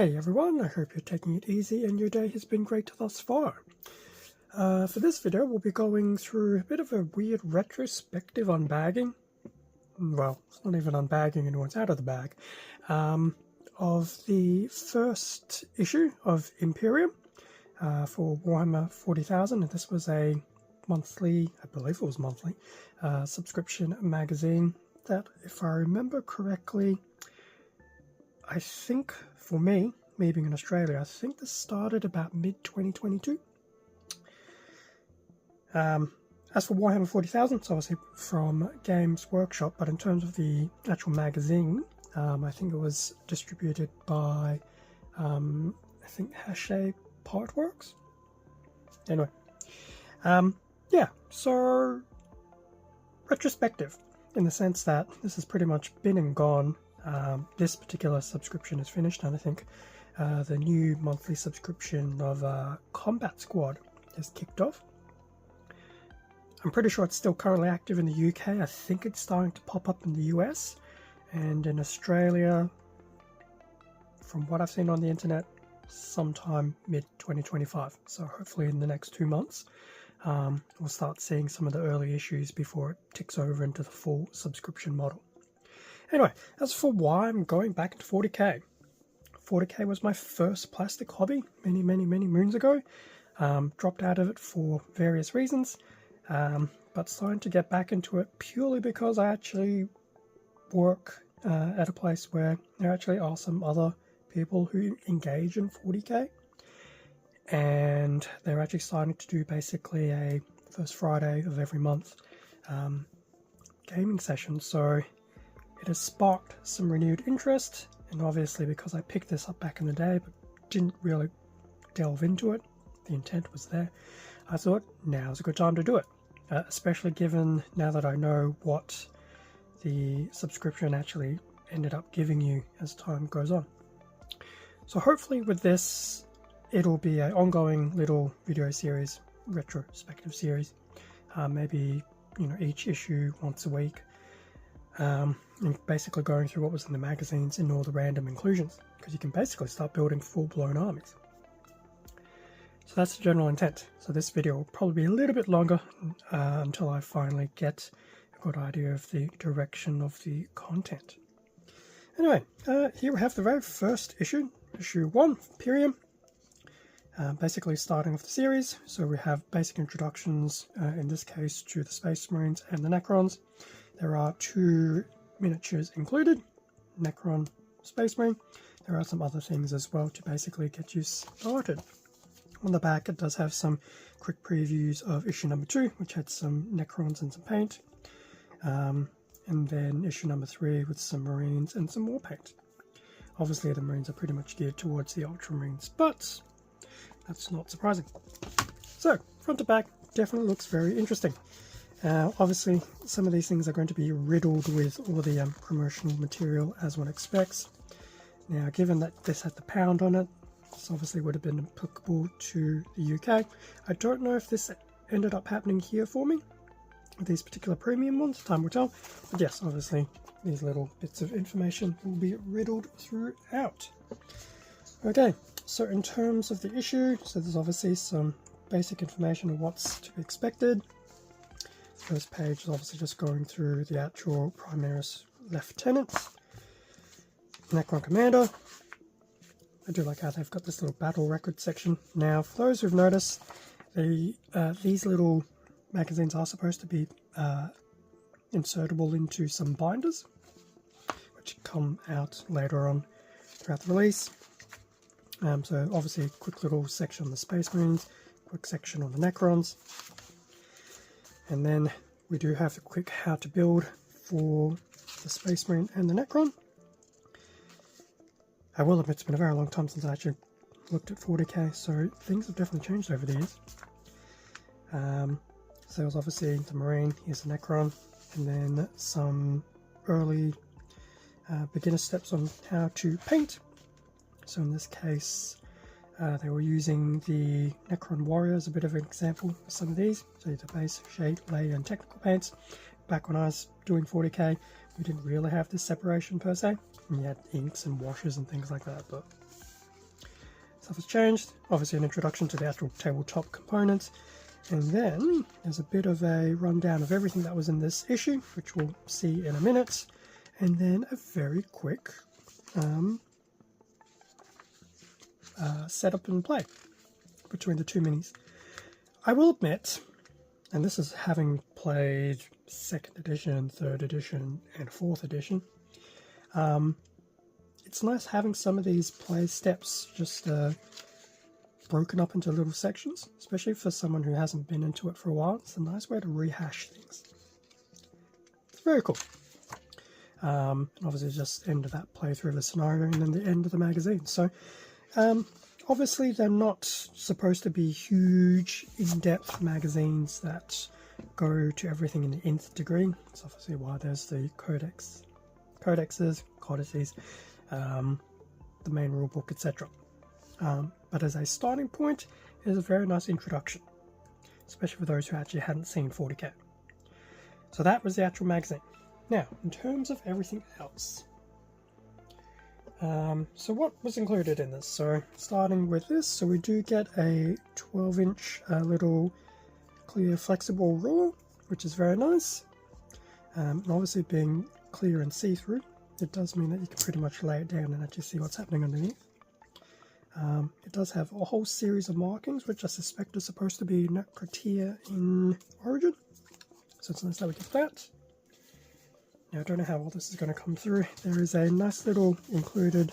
Hey everyone, I hope you're taking it easy and your day has been great thus far. For this video we'll be going through a bit of a weird retrospective unbagging. Well, it's not even unbagging anymore, it's out of the bag. Of the first issue of Imperium for Warhammer 40,000. And this was a monthly, I believe it was monthly, subscription magazine that, if I remember correctly, I think for me being in Australia, I think this started about mid-2022. As for Warhammer 40,000, it's obviously from Games Workshop, but in terms of the actual magazine, I think it was distributed by, I think, partworks. Anyway, yeah, so retrospective in the sense that this has pretty much been and gone. This particular subscription is finished, and I think the new monthly subscription of Combat Squad has kicked off. I'm pretty sure it's still currently active in the UK. I think it's starting to pop up in the US, and in Australia, from what I've seen on the internet, sometime mid-2025. So hopefully in the next 2 months, we'll start seeing some of the early issues before it ticks over into the full subscription model. Anyway, as for why I'm going back into 40k. 40k was my first plastic hobby many moons ago. Dropped out of it for various reasons, but starting to get back into it purely because I actually work at a place where there actually are some other people who engage in 40k, and they're actually starting to do basically a first Friday of every month gaming session. So it has sparked some renewed interest, and obviously because I picked this up back in the day but didn't really delve into it, the intent was there, I thought now's a good time to do it, especially given now that I know what the subscription actually ended up giving you as time goes on. So hopefully with this it'll be an ongoing little video series, retrospective series, maybe each issue once a week. And basically going through what was in the magazines and all the random inclusions, because you can basically start building full-blown armies. So that's the general intent. So this video will probably be a little bit longer until I finally get a good idea of the direction of the content. Anyway, here we have the very first issue, issue 1, Imperium. Basically starting off the series, so we have basic introductions, in this case to the Space Marines and the Necrons. There are 2 miniatures included, Necron, Space Marine. There are some other things as well to basically get you started. On the back it does have some quick previews of issue number 2, which had some Necrons and some paint. And then issue number 3 with some Marines and some more paint. Obviously the Marines are pretty much geared towards the Ultramarines, but that's not surprising. So, front to back, definitely looks very interesting. Obviously, some of these things are going to be riddled with all the promotional material, as one expects. Now, given that this had the pound on it, this obviously would have been applicable to the UK. I don't know if this ended up happening here for me, these particular premium ones, time will tell. But yes, obviously, these little bits of information will be riddled throughout. Okay, so in terms of the issue, so there's obviously some basic information of what's to be expected. First page is obviously just going through the actual Primaris lieutenants, Necron commander. I do like how they've got this little battle record section. Now, for those who've noticed, these little magazines are supposed to be insertable into some binders, which come out later on throughout the release. So obviously a quick little section on the Space Marines, quick section on the Necrons. And then we do have the quick how to build for the Space Marine and the Necron. I will admit it's been a very long time since I actually looked at 40k, so things have definitely changed over the years. So there's obviously the Marine, here's the Necron, and then some early beginner steps on how to paint. So in this case, they were using the Necron Warrior as a bit of an example for some of these. So the base, shade, layer, and technical paints. Back when I was doing 40k, we didn't really have this separation per se. And you had inks and washes and things like that, but stuff has changed. Obviously an introduction to the actual tabletop components. And then there's a bit of a rundown of everything that was in this issue, which we'll see in a minute. And then a very quick setup and play between the two minis. I will admit, and this is having played 2nd edition, 3rd edition, and 4th edition, it's nice having some of these play steps just broken up into little sections, especially for someone who hasn't been into it for a while. It's a nice way to rehash things. It's very cool. Obviously just end of that playthrough of the scenario and then the end of the magazine. So obviously they're not supposed to be huge in-depth magazines that go to everything in the nth degree. That's obviously why there's the codexes, codices, the main rulebook, etc. But as a starting point, it is a very nice introduction, especially for those who actually hadn't seen 40k. So that was the actual magazine. Now, in terms of everything else, so what was included in this? So starting with this, so we do get a 12-inch little clear flexible ruler, which is very nice. And obviously being clear and see-through, it does mean that you can pretty much lay it down and actually see what's happening underneath. It does have a whole series of markings, which I suspect is supposed to be Necrons in Origin. So it's nice that we get that. Now, I don't know how all this is going to come through. There is a nice little included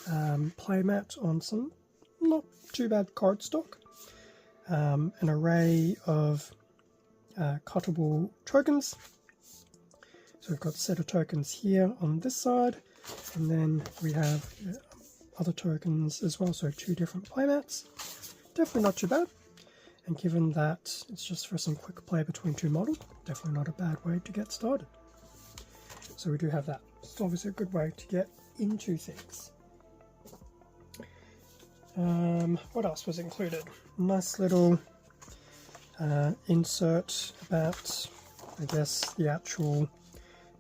playmat on some not too bad cardstock. An array of cuttable tokens. So we've got a set of tokens here on this side, and then we have other tokens as well, so 2 different playmats. Definitely not too bad, and given that it's just for some quick play between 2 models, definitely not a bad way to get started. So we do have that. It's obviously a good way to get into things. What else was included? Nice little insert about, I guess, the actual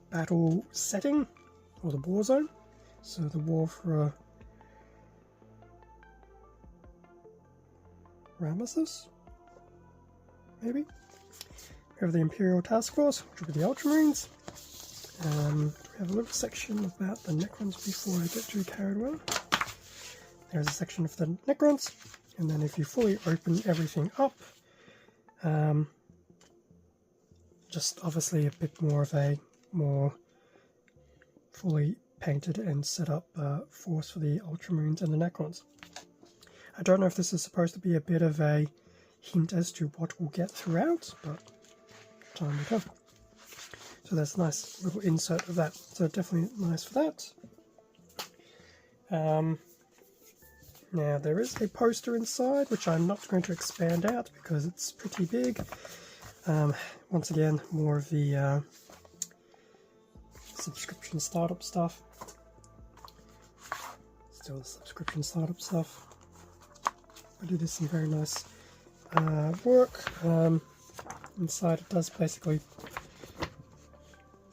battle setting, or the war zone. So the war for Rameses, maybe? We have the Imperial Task Force, which will be the Ultramarines. We have a little section about the Necrons before I get too carried away. There's a section of the Necrons, and then if you fully open everything up, just obviously a bit more of a more fully painted and set up force for the Ultramarines and the Necrons. I don't know if this is supposed to be a bit of a hint as to what we'll get throughout, but time will come. So that's a nice little insert of that. So definitely nice for that. Now there is a poster inside, which I'm not going to expand out because it's pretty big. Once again, more of the subscription startup stuff. Still the subscription startup stuff. I do this some very nice work. Inside it does basically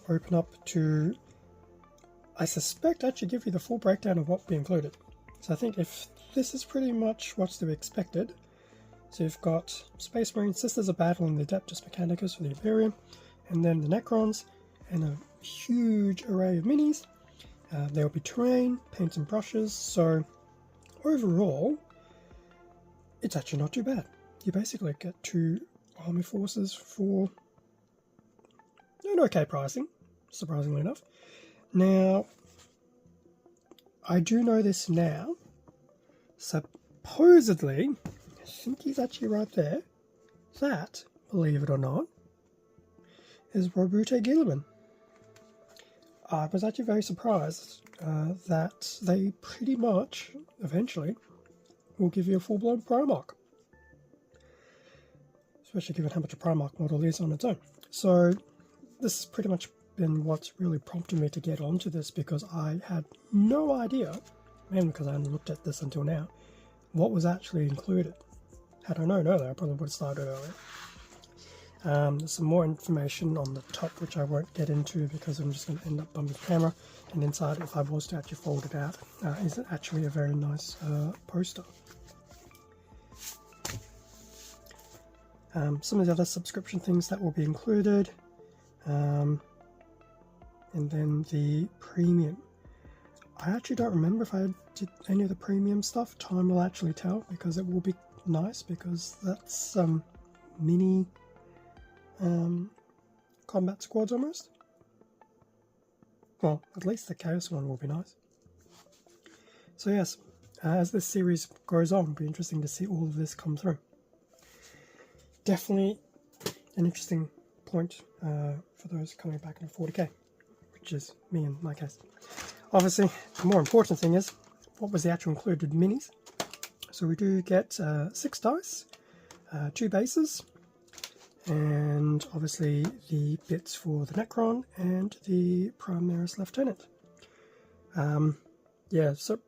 open up to, I suspect, actually give you the full breakdown of what will be included. So I think if this is pretty much what's to be expected. So you've got Space Marine Sisters of Battle and the Adeptus Mechanicus for the Imperium, and then the Necrons, and a huge array of minis. There will be terrain, paints and brushes, so overall, it's actually not too bad. You basically get 2 army forces for an okay pricing, surprisingly enough. Now, I do know this now. Supposedly, I think he's actually right there. That, believe it or not, is Robute Gilliman. I was actually very surprised that they pretty much, eventually, will give you a full-blown Primarch. Especially given how much a Primarch model is on its own. So this has pretty much been what's really prompted me to get onto this, because I had no idea, mainly because I hadn't looked at this until now, what was actually included. Had I known earlier, I probably would have started earlier. There's some more information on the top, which I won't get into because I'm just going to end up bumping the camera. And inside, if I was to actually fold it out, is actually a very nice poster. some of the other subscription things that will be included, and then the premium. I actually don't remember if I did any of the premium stuff. Time will actually tell, because it will be nice, because that's mini combat squads almost. Well, at least the Chaos one will be nice. So yes, as this series goes on, it'll be interesting to see all of this come through. Definitely an interesting point for those coming back into 40k, which is me in my case. Obviously, the more important thing is, what was the actual included minis? So we do get 6 dice, 2 bases, and obviously the bits for the Necron and the Primaris Lieutenant. Yeah, so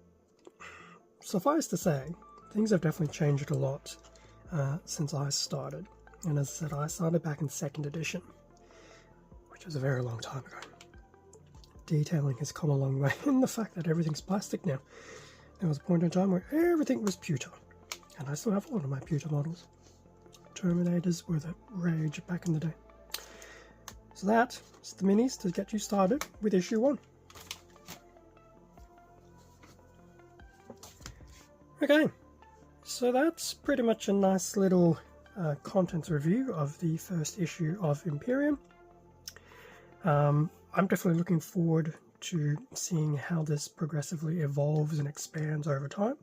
suffice to say, things have definitely changed a lot since I started. And as I said, I started back in 2nd edition, which was a very long time ago. Detailing has come a long way in the fact that everything's plastic now. There was a point in time where everything was pewter, and I still have a lot of my pewter models. Terminators were the rage back in the day. So that's the minis to get you started with issue 1. Okay, so that's pretty much a nice little contents review of the first issue of Imperium. I'm definitely looking forward to seeing how this progressively evolves and expands over time.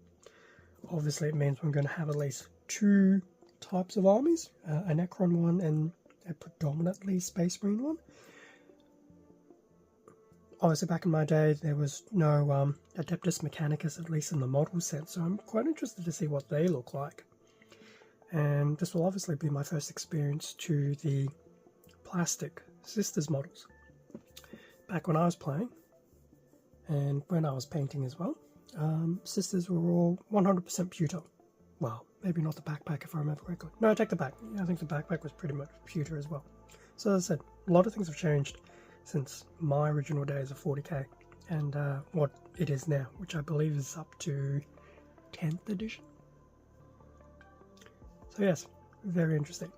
Obviously it means we're going to have at least 2 types of armies, a Necron one and a predominantly Space Marine one. Obviously back in my day there was no Adeptus Mechanicus, at least in the model set, so I'm quite interested to see what they look like. And this will obviously be my first experience to the plastic Sisters models. Back when I was playing, and when I was painting as well, Sisters were all 100% pewter. Well, maybe not the backpack if I remember correctly. No, I take the back. Yeah, I think the backpack was pretty much pewter as well. So as I said, a lot of things have changed since my original days of 40k and what it is now, which I believe is up to 10th edition. So yes, very interesting.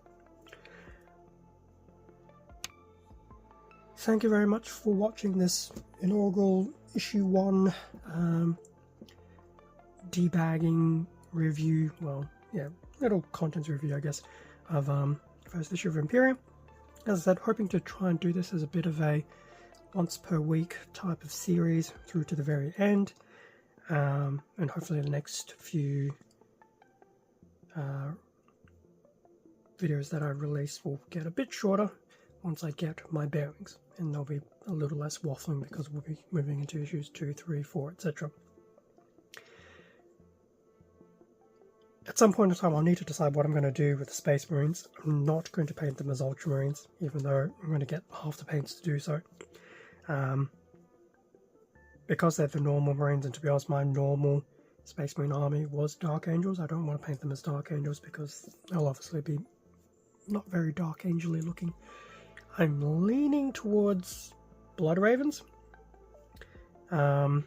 Thank you very much for watching this inaugural issue 1 debagging review, well, yeah, little contents review, I guess, of first issue of Imperium. As I said, hoping to try and do this as a bit of a once per week type of series through to the very end, and hopefully the next few videos that I release will get a bit shorter once I get my bearings, and there'll be a little less waffling because we'll be moving into issues 2, 3, 4, etc. At some point in time I'll need to decide what I'm going to do with the Space Marines. I'm not going to paint them as Ultramarines, even though I'm going to get half the paints to do so. Because they're the normal Marines, and to be honest, my normal Space Marine army was Dark Angels. I don't want to paint them as Dark Angels because they'll obviously be not very Dark Angel-y looking. I'm leaning towards Blood Ravens, because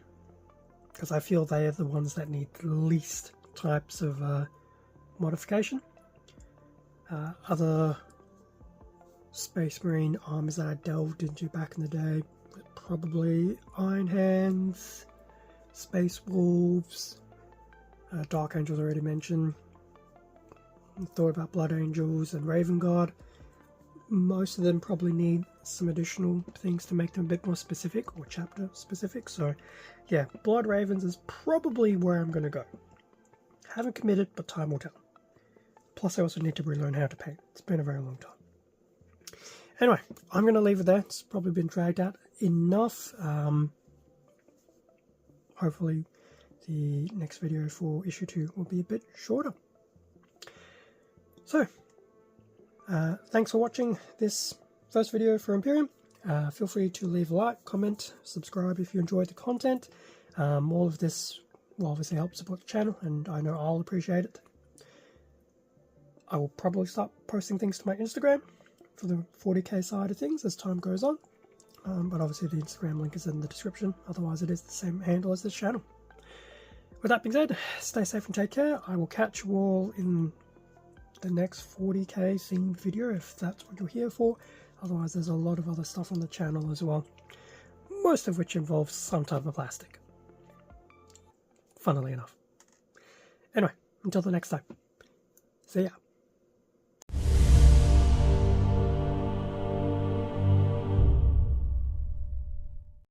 I feel they are the ones that need the least types of modification. Other Space Marine armies that I delved into back in the day, probably Iron Hands, Space Wolves, Dark Angels already mentioned. Thought about Blood Angels and Raven Guard. Most of them probably need some additional things to make them a bit more specific, or chapter specific. So yeah, Blood Ravens is probably where I'm going to go. Haven't committed, but time will tell. Plus I also need to relearn how to paint. It's been a very long time. Anyway, I'm going to leave it there. It's probably been dragged out enough. Hopefully the next video for issue 2 will be a bit shorter. So, thanks for watching this first video for Imperium. Feel free to leave a like, comment, subscribe if you enjoyed the content. All of this will obviously help support the channel, and I know I'll appreciate it. I will probably start posting things to my Instagram for the 40k side of things as time goes on. But obviously the Instagram link is in the description, otherwise it is the same handle as this channel. With that being said, stay safe and take care. I will catch you all in the next 40k themed video if that's what you're here for. Otherwise, there's a lot of other stuff on the channel as well, most of which involves some type of plastic. Funnily enough. Anyway, until the next time. See ya.